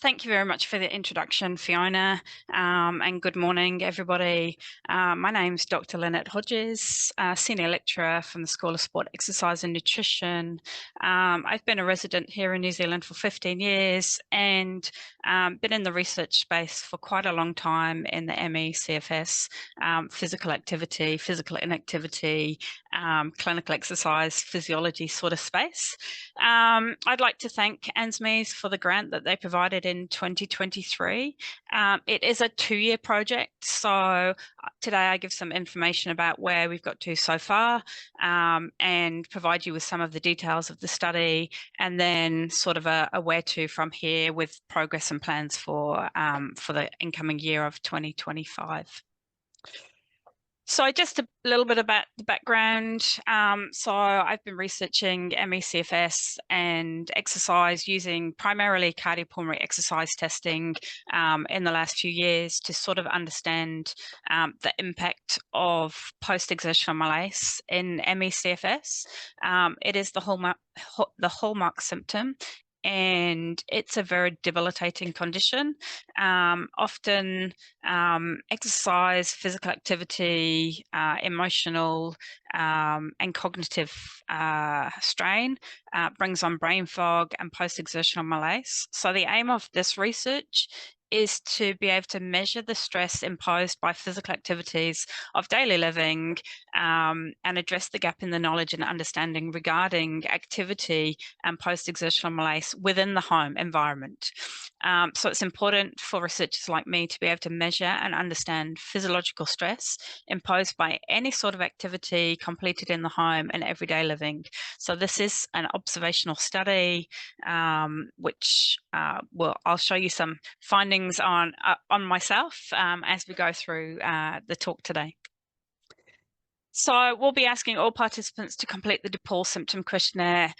Thank you very much for the introduction, Fiona, and good morning, everybody. My name's Dr. Lynette Hodges, Senior Lecturer from the School of Sport, Exercise and Nutrition. I've been a resident here in New Zealand for 15 years and been in the research space for quite a long time in the ME CFS, physical activity, physical inactivity, clinical exercise, physiology sort of space. I'd like to thank ANZMES for the grant that they provided in 2023. It is a 2-year project, so today I give some information about where we've got to so far and provide you with some of the details of the study, and then sort of a where to from here with progress and plans for the incoming year of 2025. So just a little bit about the background. So I've been researching ME/CFS and exercise using primarily cardiopulmonary exercise testing in the last few years to sort of understand the impact of post-exertional malaise in ME/CFS. It is the hallmark symptom, and it's a very debilitating condition. Often exercise, physical activity, emotional and cognitive strain brings on brain fog and post-exertional malaise. So the aim of this research is to be able to measure the stress imposed by physical activities of daily living and address the gap in the knowledge and understanding regarding activity and post-exertional malaise within the home environment. So it's important for researchers like me to be able to measure and understand physiological stress imposed by any sort of activity completed in the home and everyday living. So this is an observational study, which I'll show you some findings on myself as we go through the talk today. So we'll be asking all participants to complete the DePaul symptom questionnaire,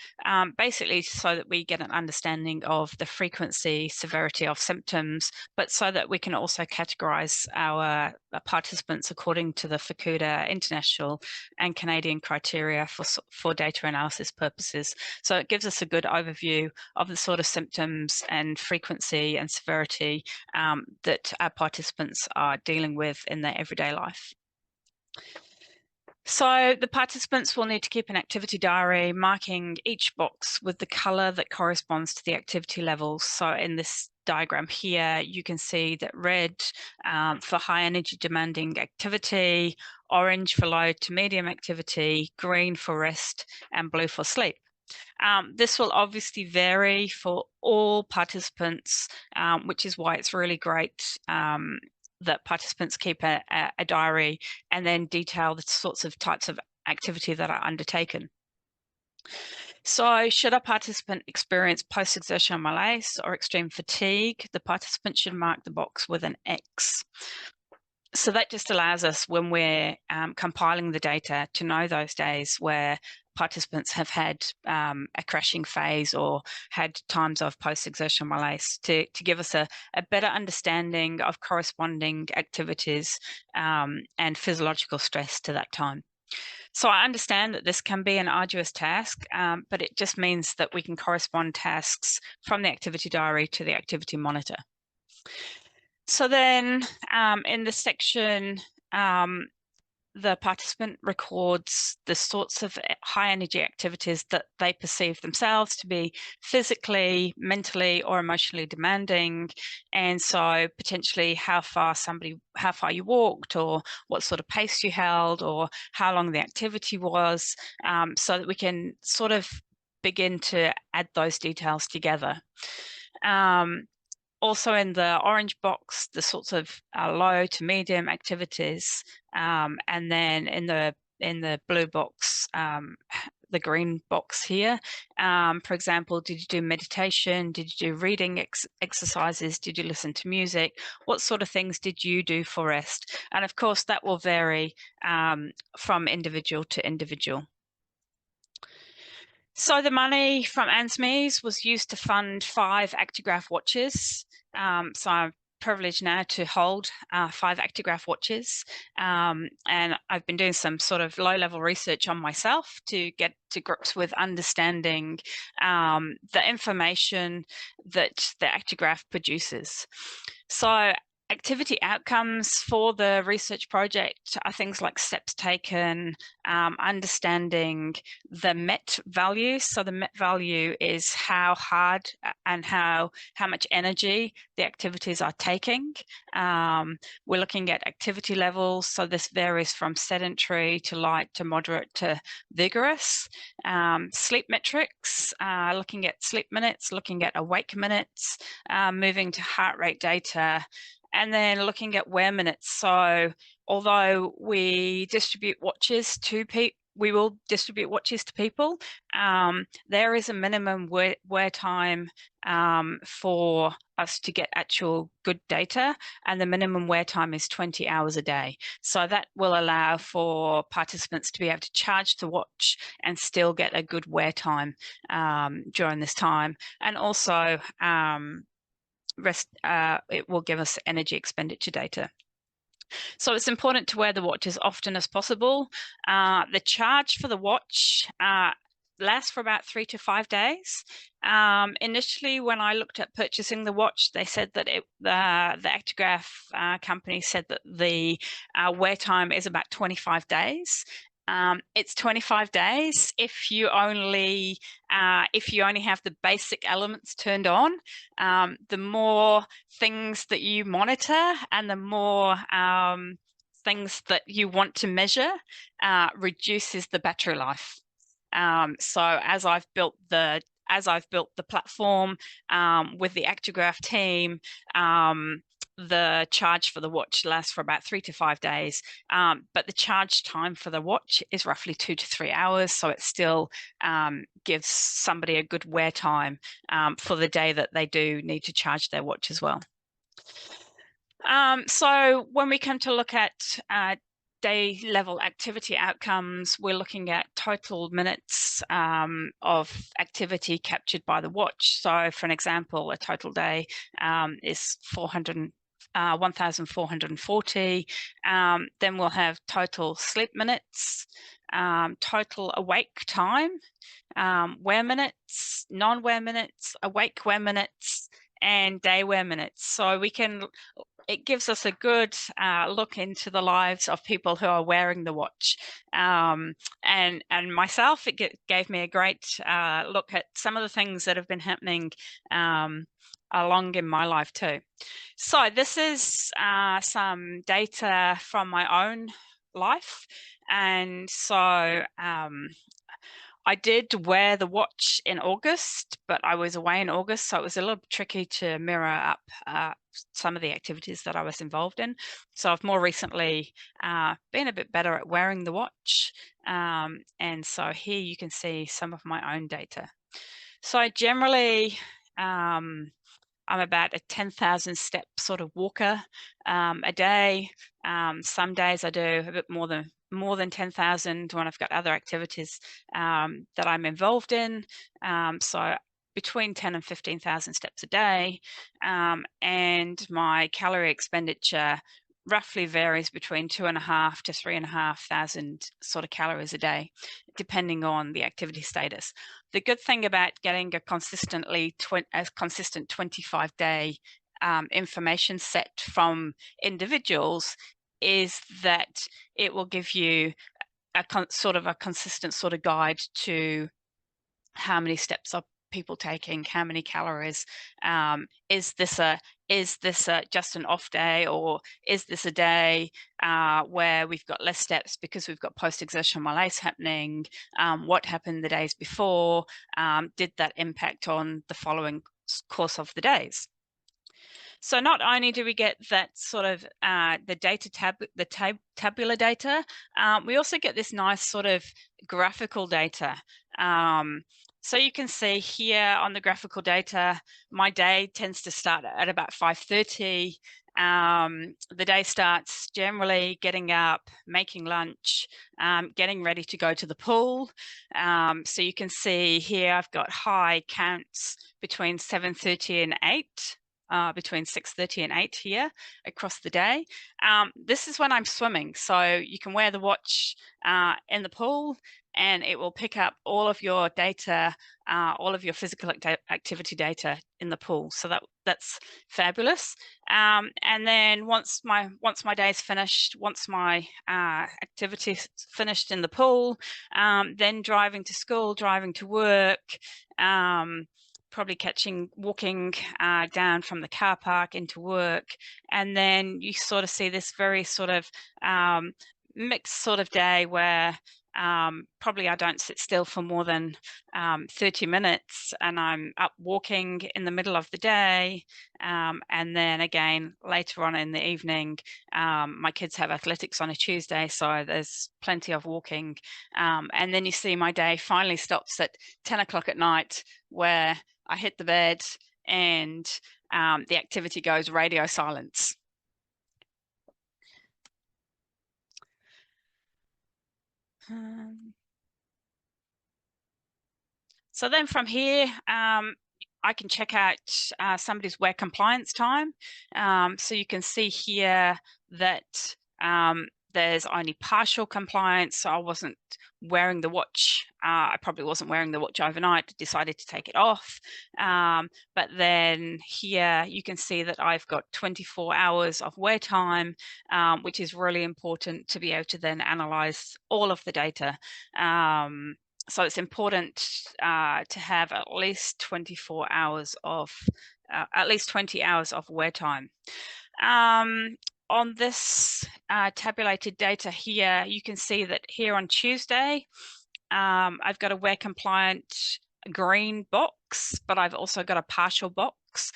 basically so that we get an understanding of the frequency, severity of symptoms, but so that we can also categorize our participants according to the Fukuda International and Canadian criteria for data analysis purposes. So it gives us a good overview of the sort of symptoms and frequency and severity that our participants are dealing with in their everyday life. So the participants will need to keep an activity diary, marking each box with the color that corresponds to the activity levels. So in this diagram here, you can see that red for high energy demanding activity, orange for low to medium activity, green for rest, and blue for sleep. This will obviously vary for all participants, which is why it's really great that participants keep a diary and then detail the sorts of types of activity that are undertaken. So should a participant experience post-exertional malaise or extreme fatigue, the participant should mark the box with an X. So that just allows us, when we're compiling the data, to know those days where participants have had a crashing phase or had times of post-exertional malaise to give us a better understanding of corresponding activities and physiological stress to that time. So I understand that this can be an arduous task, but it just means that we can correspond tasks from the activity diary to the activity monitor. So then in this section, the participant records the sorts of high energy activities that they perceive themselves to be physically, mentally, or emotionally demanding. And so potentially how far you walked, or what sort of pace you held, or how long the activity was, so that we can sort of begin to add those details together. Also in the orange box, the sorts of low to medium activities, and then in the blue box, the green box here. For example, did you do meditation? Did you do reading exercises? Did you listen to music? What sort of things did you do for rest? And of course, that will vary from individual to individual. So the money from ANZMES was used to fund 5 Actigraph watches. So privilege now to hold 5 actigraph watches, and I've been doing some sort of low-level research on myself to get to grips with understanding the information that the actigraph produces. So activity outcomes for the research project are things like steps taken, understanding the MET value. So the MET value is how hard and how much energy the activities are taking. We're looking at activity levels. So this varies from sedentary to light to moderate to vigorous. Sleep metrics, looking at sleep minutes, looking at awake minutes, moving to heart rate data, and then looking at wear minutes. So although we distribute watches to people, we will distribute watches to people, there is a minimum wear time for us to get actual good data, and the minimum wear time is 20 hours a day. So that will allow for participants to be able to charge the watch and still get a good wear time during this time. And also it will give us energy expenditure data. So it's important to wear the watch as often as possible. The charge for the watch lasts for about 3 to 5 days. Initially, when I looked at purchasing the watch, they said that the actigraph company said that the wear time is about 25 days. It's 25 days if you only have the basic elements turned on. The more things that you monitor and the more things that you want to measure reduces the battery life. So as I've built the platform with the actigraph team, the charge for the watch lasts for about 3 to 5 days, but the charge time for the watch is roughly 2 to 3 hours, so it still gives somebody a good wear time for the day that they do need to charge their watch as well. So when we come to look at day level activity outcomes, we're looking at total minutes of activity captured by the watch. So for an example, a total day is 1,440. Then we'll have total sleep minutes, total awake time, wear minutes, non-wear minutes, awake wear minutes, and day wear minutes. So it gives us a good look into the lives of people who are wearing the watch. And myself, it gave me a great look at some of the things that have been happening along in my life too. So this is some data from my own life. And so I did wear the watch in August, but I was away in August, so it was a little tricky to mirror up some of the activities that I was involved in. So I've more recently been a bit better at wearing the watch. And so here you can see some of my own data. So generally, I'm about a 10,000 step sort of walker a day. Some days I do a bit more than 10,000 when I've got other activities that I'm involved in. So between 10 and 15,000 steps a day. And my calorie expenditure roughly varies between 2,500 to 3,500 sort of calories a day, depending on the activity status. The good thing about getting a consistent 25-day information set from individuals is that it will give you a consistent sort of guide to how many steps are people taking, how many calories, is this just an off day, or is this a day where we've got less steps because we've got post-exertional malaise happening? What happened the days before? Did that impact on the following course of the days? So not only do we get that sort of the tabular data, we also get this nice sort of graphical data. So you can see here on the graphical data, my day tends to start at about 5:30. The day starts generally getting up, making lunch, getting ready to go to the pool. So you can see here I've got high counts between 7:30 and 8. between 6:30 and 8 here across the day. This is when I'm swimming, so you can wear the watch in the pool, and it will pick up all of your data, all of your physical activity data in the pool. So that's fabulous. And then once my day is finished, once my activity finished in the pool, then driving to school, driving to work, probably walking down from the car park into work, and then you sort of see this very sort of mixed sort of day where probably I don't sit still for more than 30 minutes, and I'm up walking in the middle of the day, and then again later on in the evening. My kids have athletics on a Tuesday, so there's plenty of walking, and then you see my day finally stops at 10 o'clock at night, where I hit the bed and the activity goes radio silence. So then from here, I can check out somebody's wear compliance time. So you can see here that there's only partial compliance. So I wasn't wearing the watch. I probably wasn't wearing the watch overnight, decided to take it off. But then here you can see that I've got 24 hours of wear time, which is really important to be able to then analyze all of the data. So it's important to have at least 24 hours of, at least 20 hours of wear time. On this tabulated data here, you can see that here on Tuesday, I've got a wear compliant green box, but I've also got a partial box.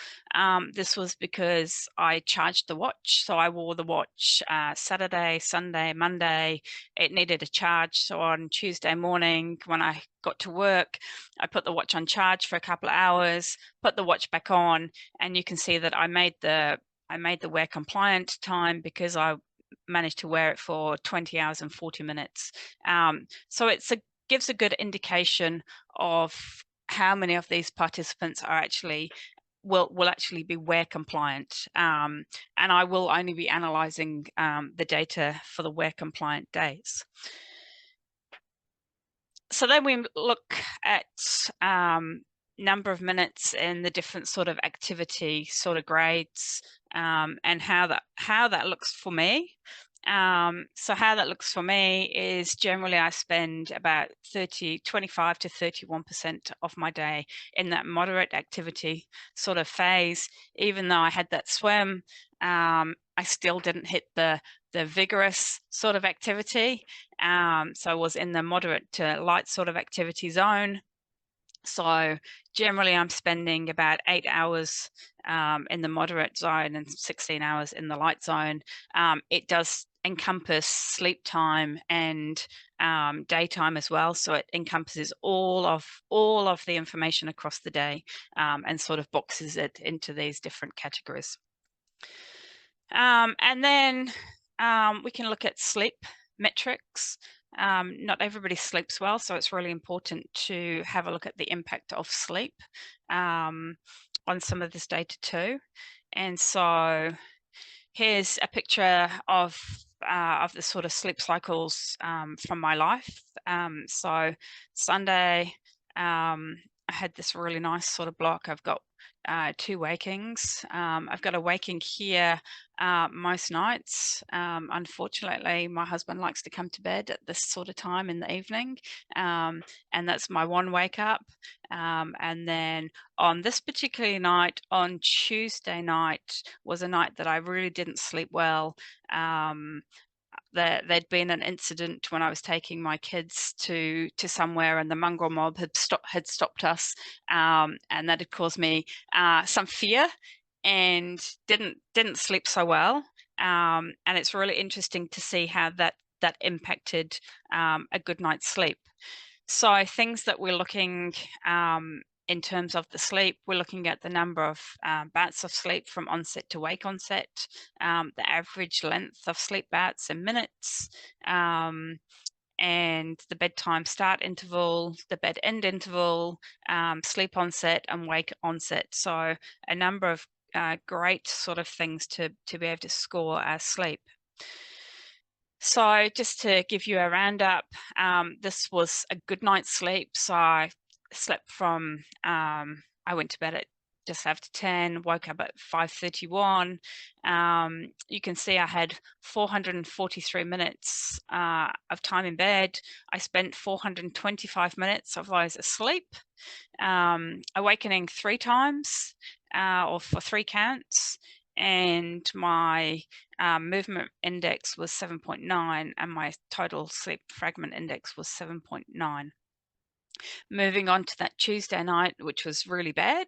This was because I charged the watch. So I wore the watch Saturday, Sunday, Monday. It needed a charge. So on Tuesday morning, when I got to work, I put the watch on charge for a couple of hours, put the watch back on, and you can see that I made the wear compliant time, because I managed to wear it for 20 hours and 40 minutes. So it gives a good indication of how many of these participants are actually will actually be wear compliant, and I will only be analysing the data for the wear compliant days. So then we look at number of minutes in the different sort of activity sort of grades, and how that looks for me. So how that looks for me is generally I spend about 25 to 31% of my day in that moderate activity sort of phase. Even though I had that swim, I still didn't hit the vigorous sort of activity. So I was in the moderate to light sort of activity zone. So generally I'm spending about 8 hours in the moderate zone and 16 hours in the light zone. It does encompass sleep time and daytime as well. So it encompasses all of the information across the day, and sort of boxes it into these different categories. And then we can look at sleep metrics. Not everybody sleeps well, so it's really important to have a look at the impact of sleep on some of this data too. And so here's a picture of the sort of sleep cycles from my life. So Sunday, I had this really nice sort of block. I've got 2 wakings. I've got a waking here most nights. Unfortunately, my husband likes to come to bed at this sort of time in the evening, and that's my one wake up. And then on this particular night, on Tuesday night, was a night that I really didn't sleep well. There'd been an incident when I was taking my kids to somewhere, and the mongrel mob had stopped us, and that had caused me some fear, and didn't sleep so well. And it's really interesting to see how that impacted a good night's sleep. So things that we're looking in terms of the sleep, we're looking at the number of bouts of sleep from onset to wake onset, the average length of sleep bouts in minutes, and the bedtime start interval, the bed end interval, sleep onset and wake onset. So a number of great sort of things to be able to score our sleep. So just to give you a roundup, this was a good night's sleep. So I slept from, I went to bed at just after 10, woke up at 5:31. You can see I had 443 minutes of time in bed. I spent 425 minutes of those asleep, awakening 3 times or for 3 counts, and my movement index was 7.9 and my total sleep fragment index was 7.9. Moving on to that Tuesday night, which was really bad,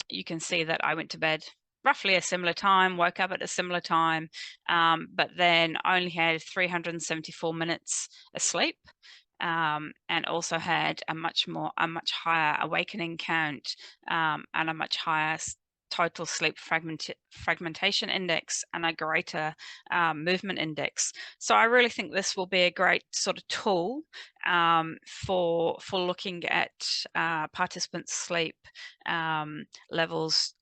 you can see that I went to bed roughly a similar time, woke up at a similar time, but then only had 374 minutes asleep, and also had a much higher awakening count, and a much higher total sleep fragmentation index and a greater movement index. So I really think this will be a great sort of tool for looking at participants' sleep levels,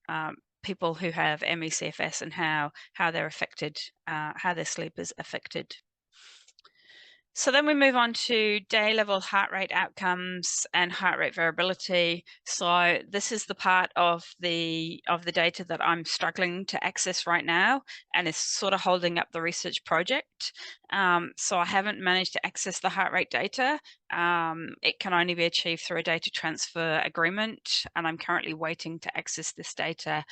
people who have ME/CFS, and how they're affected, how their sleep is affected. So then we move on to day level heart rate outcomes and heart rate variability. So this is the part of the data that I'm struggling to access right now and is sort of holding up the research project. So I haven't managed to access the heart rate data. It can only be achieved through a data transfer agreement, and I'm currently waiting to access this data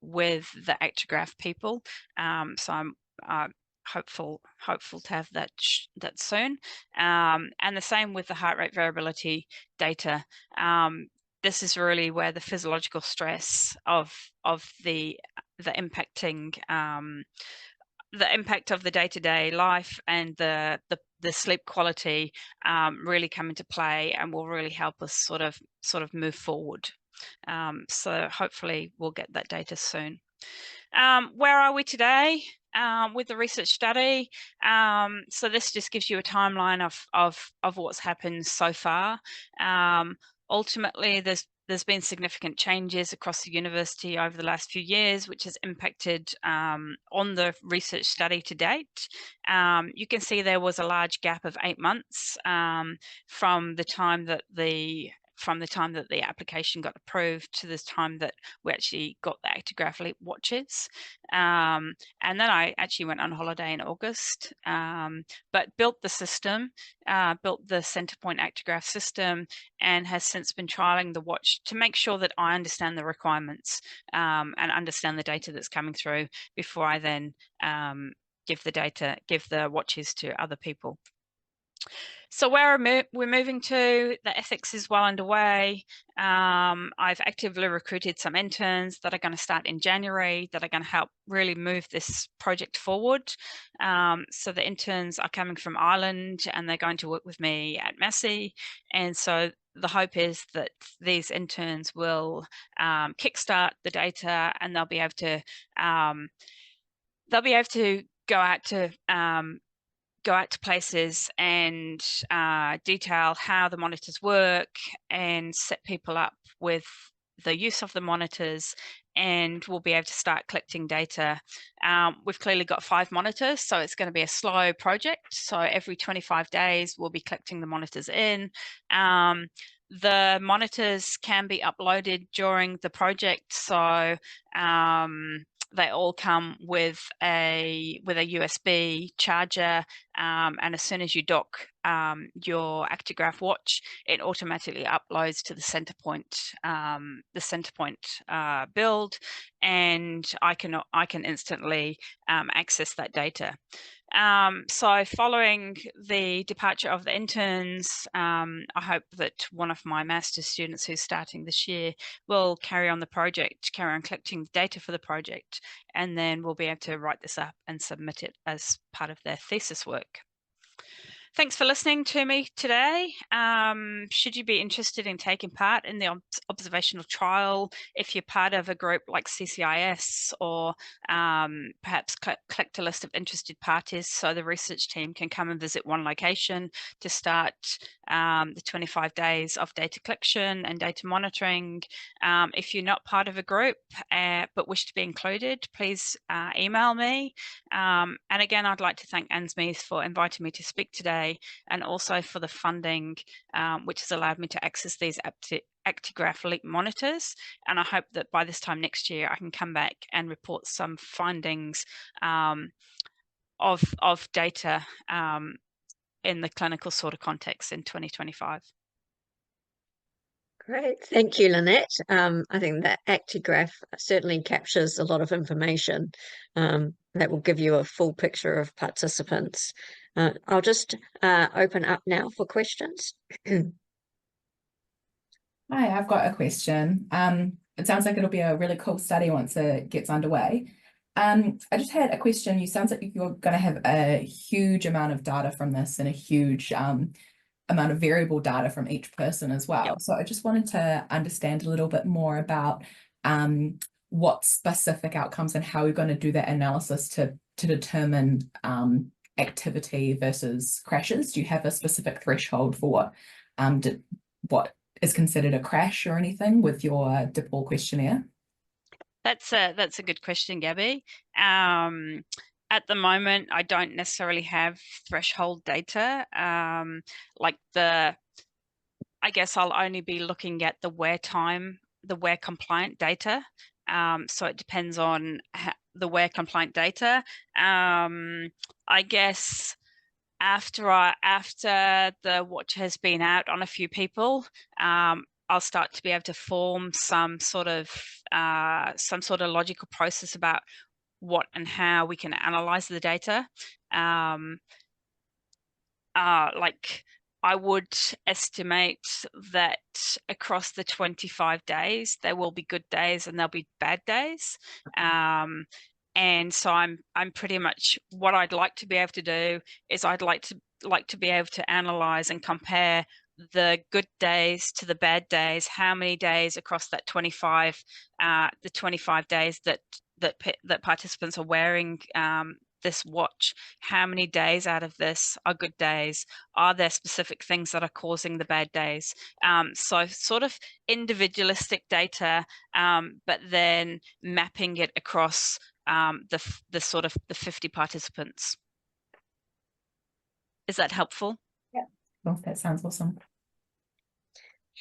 with the Actigraph people. So I'm hopeful to have that soon, and the same with the heart rate variability data. This is really where the physiological stress of the impacting the impact of the day-to-day life and the sleep quality really come into play and will really help us sort of move forward. So hopefully we'll get that data soon. Where are we today with the research study? So this just gives you a timeline of what's happened so far. Ultimately, there's been significant changes across the university over the last few years, which has impacted on the research study to date. You can see there was a large gap of 8 months from the time that the application got approved to the time that we actually got the Actigraph Leap watches. And then I actually went on holiday in August, but built the system, built the Centrepoint Actigraph system, and has since been trialing the watch to make sure that I understand the requirements and understand the data that's coming through before I then give the watches to other people. So where we're moving to, the ethics is well underway. I've actively recruited some interns that are going to start in January that are going to help really move this project forward. So the interns are coming from Ireland and they're going to work with me at Massey. And so the hope is that these interns will kickstart the data, and they'll be able to go out to places and detail how the monitors work and set people up with the use of the monitors, and we'll be able to start collecting data. We've clearly got 5 monitors, so it's going to be a slow project. So every 25 days, we'll be collecting the monitors in. The monitors can be uploaded during the project, so they all come with a USB charger, and as soon as you dock your Actigraph watch, it automatically uploads to the Centrepoint build, and I can instantly access that data. So following the departure of the interns, I hope that one of my master's students who's starting this year will carry on collecting data for the project, and then we'll be able to write this up and submit it as part of their thesis work. Thanks for listening to me today. Should you be interested in taking part in the observational trial, if you're part of a group like CCIS, or perhaps collect a list of interested parties so the research team can come and visit one location to start the 25 days of data collection and data monitoring. If you're not part of a group but wish to be included, please email me. And again, I'd like to thank ANZMES for inviting me to speak today, and also for the funding, which has allowed me to access these actigraph leak monitors. And I hope that by this time next year, I can come back and report some findings of data in the clinical sort of context in 2025. Great, thank you, Lynette. I think that actigraph certainly captures a lot of information that will give you a full picture of participants. I'll just open up now for questions. Hi, I've got a question. It sounds like it'll be a really cool study once it gets underway. I just had a question. You sounds like you're going to have a huge amount of data from this, and a huge amount of variable data from each person as well. Yep. So I just wanted to understand a little bit more about what specific outcomes and how you're going to do that analysis to determine activity versus crashes. Do you have a specific threshold for what is considered a crash or anything with your DePaul questionnaire? That's a good question, Gabby. At the moment, I don't necessarily have threshold data. I guess I'll only be looking at the wear compliant data. So it depends on the wear compliant data. I guess after the watch has been out on a few people, I'll start to be able to form some sort of logical process about what and how we can analyze the data. Like, I would estimate that across the 25 days, there will be good days and there'll be bad days. And so I'm pretty much, what I'd like to be able to do is I'd like to be able to analyze and compare the good days to the bad days. How many days across that 25 days that participants are wearing this watch, how many days out of this are good days? Are there specific things that are causing the bad days? So sort of individualistic data, but then mapping it across the sort of the 50 participants. Is that helpful? Yeah, well, that sounds awesome.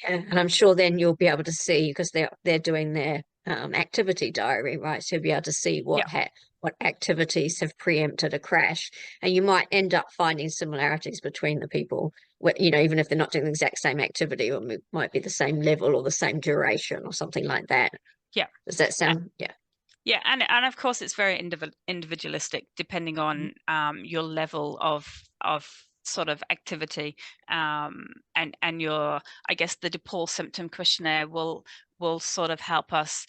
Yeah, and I'm sure then you'll be able to see, because they're doing their activity diary, right? So you'll be able to see what activities have preempted a crash, and you might end up finding similarities between the people, even if they're not doing the exact same activity, or it might be the same level or the same duration or something like that. Yeah. Does that sound? Yeah. Yeah, and of course it's very individualistic, depending on your level of sort of activity, and your, I guess the DePaul symptom questionnaire will sort of help us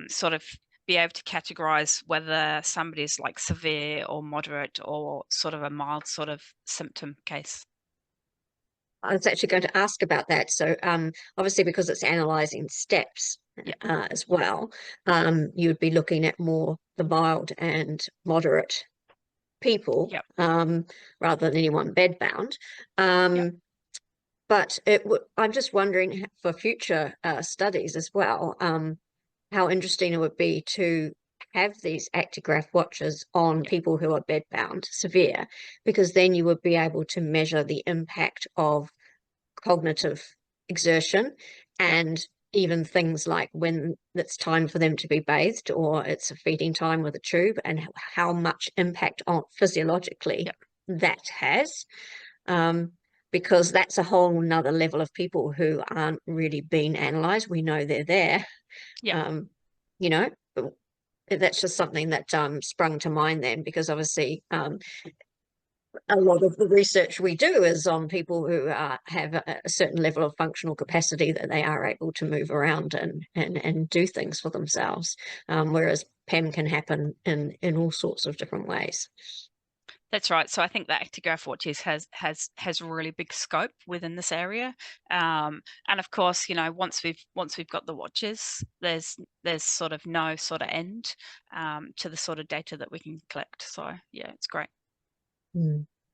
sort of be able to categorize whether somebody's like severe or moderate or sort of a mild sort of symptom case. I was actually going to ask about that. So obviously, because it's analysing steps as well, you would be looking at more the mild and moderate people, rather than anyone bedbound. But I'm just wondering, for future studies as well, how interesting it would be to have these actigraph watches on people who are bedbound severe, because then you would be able to measure the impact of cognitive exertion, and even things like when it's time for them to be bathed, or it's a feeding time with a tube, and how much impact on physiologically that has, because that's a whole nother level of people who aren't really being analysed. We know they're there, but that's just something that sprung to mind then, because obviously a lot of the research we do is on people who have a certain level of functional capacity, that they are able to move around and do things for themselves, whereas PEM can happen in all sorts of different ways. That's right. So I think that Actigraph Watches has really big scope within this area, and of course, you know, once we've got the watches, there's sort of no sort of end to the sort of data that we can collect. So yeah, it's great.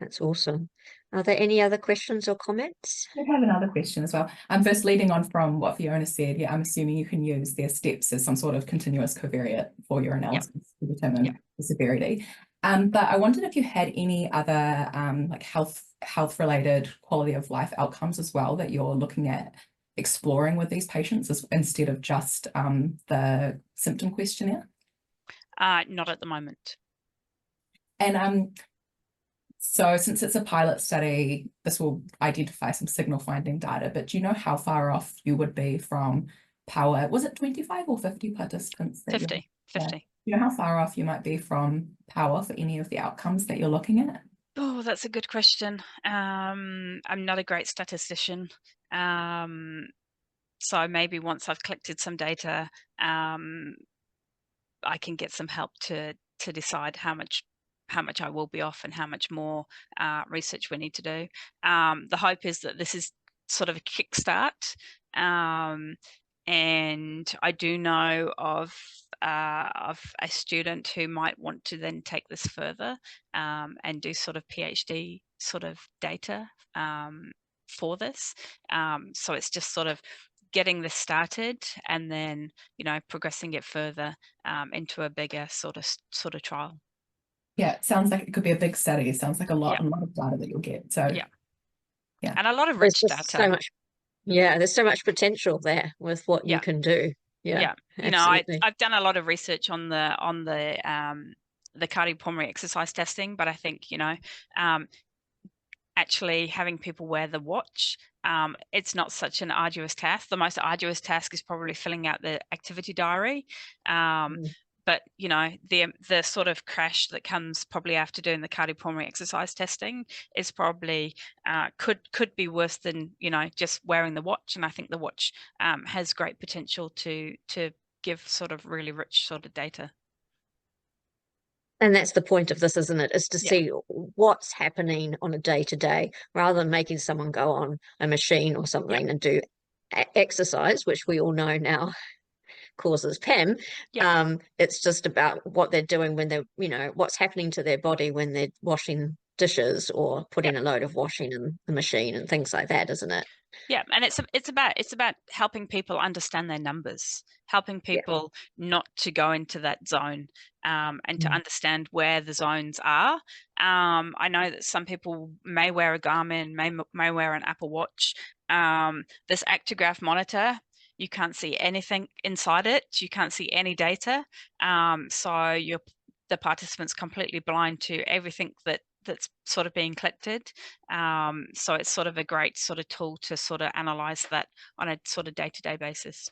That's awesome. Are there any other questions or comments? I have another question as well. First, leading on from what Fiona said, yeah, I'm assuming you can use their steps as some sort of continuous covariate for your analysis to determine the severity. But I wondered if you had any other like health related quality of life outcomes as well that you're looking at exploring with these patients instead of just the symptom questionnaire. Not at the moment. And so since it's a pilot study, this will identify some signal finding data, but do you know how far off you would be from power? Was it 25 or 50 participants? 50. Do you know how far off you might be from power for any of the outcomes that you're looking at? Oh, that's a good question. I'm not a great statistician. So maybe once I've collected some data, I can get some help to decide how much I will be off and how much more research we need to do. The hope is that this is sort of a kickstart, and I do know of a student who might want to then take this further and do sort of PhD sort of data for this. So it's just sort of getting this started and then, you know, progressing it further into a bigger sort of trial. Yeah, it sounds like it could be a big study. It sounds like a lot of data that you'll get. So yeah, and a lot of rich data. So much, there's so much potential there with what you can do. Yeah, you know, I've done a lot of research on the cardiopulmonary exercise testing, but I think, you know, actually having people wear the watch, it's not such an arduous task. The most arduous task is probably filling out the activity diary. But, you know, the sort of crash that comes probably after doing the cardiopulmonary exercise testing is probably could be worse than, you know, just wearing the watch. And I think the watch has great potential to give sort of really rich sort of data. And that's the point of this, isn't it? Is to see what's happening on a day-to-day rather than making someone go on a machine or something and do exercise, which we all know now causes PEM. It's just about what they're doing when they're, you know, what's happening to their body when they're washing dishes or putting a load of washing in the machine and things like that, isn't it? Yeah, and it's about helping people understand their numbers, helping people not to go into that zone, and to understand where the zones are. I know that some people may wear a Garmin, may wear an Apple Watch. This Actigraph monitor, you can't see anything inside it. You can't see any data. So the participant's completely blind to everything that's sort of being collected. So it's sort of a great sort of tool to sort of analyze that on a sort of day-to-day basis.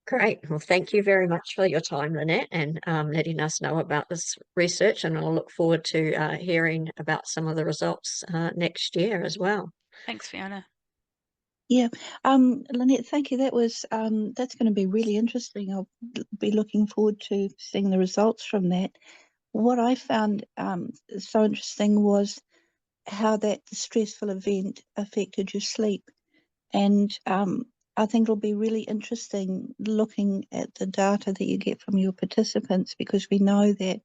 Great. Well, thank you very much for your time, Lynette, and letting us know about this research. And I'll look forward to hearing about some of the results next year as well. Thanks, Fiona. Yeah, Lynette, thank you. That was that's going to be really interesting. I'll be looking forward to seeing the results from that. What I found so interesting was how that stressful event affected your sleep. And I think it'll be really interesting looking at the data that you get from your participants, because we know that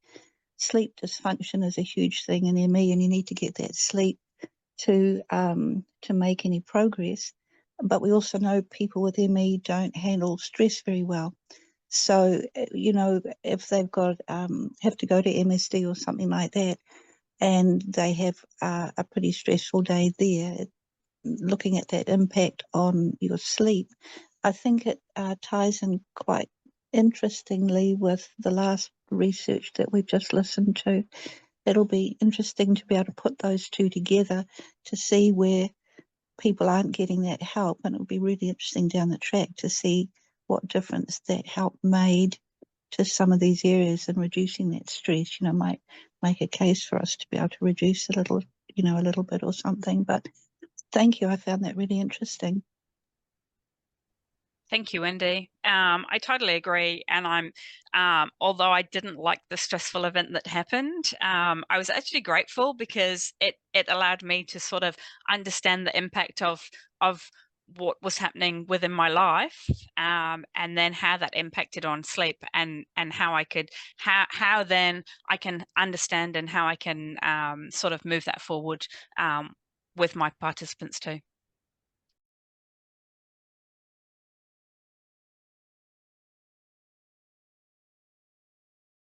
sleep dysfunction is a huge thing in ME, and you need to get that sleep to make any progress. But we also know people with ME don't handle stress very well. So, you know, if they've got have to go to MSD or something like that, and they have a pretty stressful day there, looking at that impact on your sleep, I think it ties in quite interestingly with the last research that we've just listened to. It'll be interesting to be able to put those two together to see where people aren't getting that help, and it'll be really interesting down the track to see what difference that help made to some of these areas and reducing that stress. You know, might make a case for us to be able to reduce a little, you know, a little bit or something. But thank you. I found that really interesting. Thank you, Wendy. I totally agree. And although I didn't like the stressful event that happened, I was actually grateful because it allowed me to sort of understand the impact of what was happening within my life, and then how that impacted on sleep, and how I could, how then I can understand and how I can sort of move that forward with my participants too.